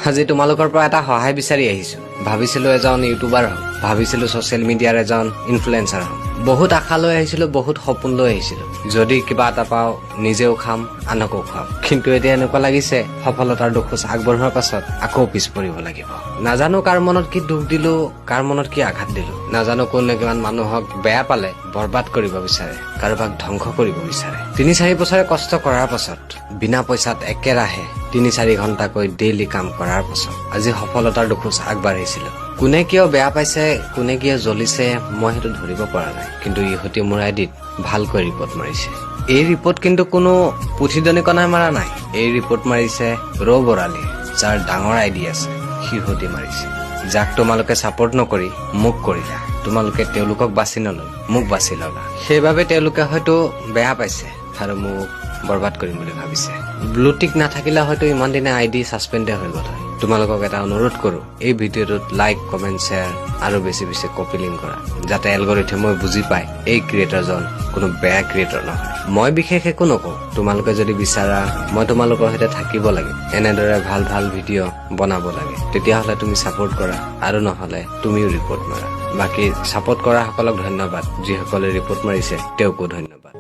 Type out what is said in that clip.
আজি তোমালোকৰ পৰা এটা সহায় বিচাৰি আহিছো। ভাবিছিলো এজন ইউটিউবাৰ হম, ভাবিছিলো ছচিয়েল মিডিয়াৰ এজন ইনফ্লুৱেঞ্চাৰ হম। বহুত আশা লৈ আহিছিলো, বহুত সপোন লৈ আহিছিলো। যদি কিবা এটা পাওঁ নিজেও খাম, আনকো খুৱাম। কিন্তু এতিয়া এনেকুৱা লাগিছে সফলতাৰ দুখোজ আগবঢ়োৱাৰ পাছত আকৌ পিছ পৰিব লাগিব। নাজানো কাৰ মনত কি দুখ দিলো, কাৰ মনত কি আঘাত দিলো। নাজানো কোনে কিমান মানুহক বেয়া পালে বৰবাদ কৰিব বিচাৰে, কাৰোবাক ধ্বংস কৰিব বিচাৰে। ৩-৪ বছৰে কষ্ট কৰাৰ পাছত বিনা পইচাত একেৰাহে ৩-৪ ঘণ্টাকৈ ডেইলি কাম কৰাৰ পাছত আজি সফলতাৰ দুখোজ আগবাঢ়িছিলো। কোনে কিয় বেয়া পাইছে, কোনে কিয় জ্বলিছে মই সেইটো ধৰিব পৰা নাই। কিন্তু ইহঁতে মোৰ আইডিত ভালকৈ ৰিপৰ্ট মাৰিছে। এই ৰিপৰ্ট কিন্তু কোনো পুথিদনিকণাই মাৰা নাই। এই ৰিপৰ্ট মাৰিছে ৰ বৰালি, যাৰ ডাঙৰ আইডি আছে, সিহঁতে মাৰিছে। যাক তোমালোকে ছাপোৰ্ট নকৰি মোক কৰিলা, তোমালোকে তেওঁলোকক বাছি নললা, মোক বাছি ললা। সেইবাবে তেওঁলোকে হয়তো বেয়া পাইছে আৰু মোক বৰবাদ কৰিম বুলি ভাবিছে। ব্লুটিক নাথাকিলে হয়তো ইমান দিনে আইডি ছাছপেণ্ডে হৈ গ'ল হয়। তোমালোকক এটা অনুৰোধ কৰো, এই ভিডিঅ'টোত লাইক, কমেণ্ট, শ্বেয়াৰ আৰু বেছি বেছি কপি লিংক কৰা, যাতে এলগৰিথমে বুজি পায় এই ক্ৰিয়েটৰজন কোনো বেয়া ক্ৰিয়েটৰ নহয়। মই বিশেষ একো নকওঁ, তোমালোকে যদি বিচাৰা মই তোমালোকৰ সৈতে থাকিব লাগে, এনেদৰে ভাল ভাল ভিডিঅ' বনাব লাগে, তেতিয়াহ'লে তুমি ছাপোৰ্ট কৰা, আৰু নহ'লে তুমিও ৰিপৰ্ট মাৰা। বাকী ছাপোৰ্ট কৰা সকলক ধন্যবাদ, যিসকলে ৰিপৰ্ট মাৰিছে তেওঁকো ধন্যবাদ।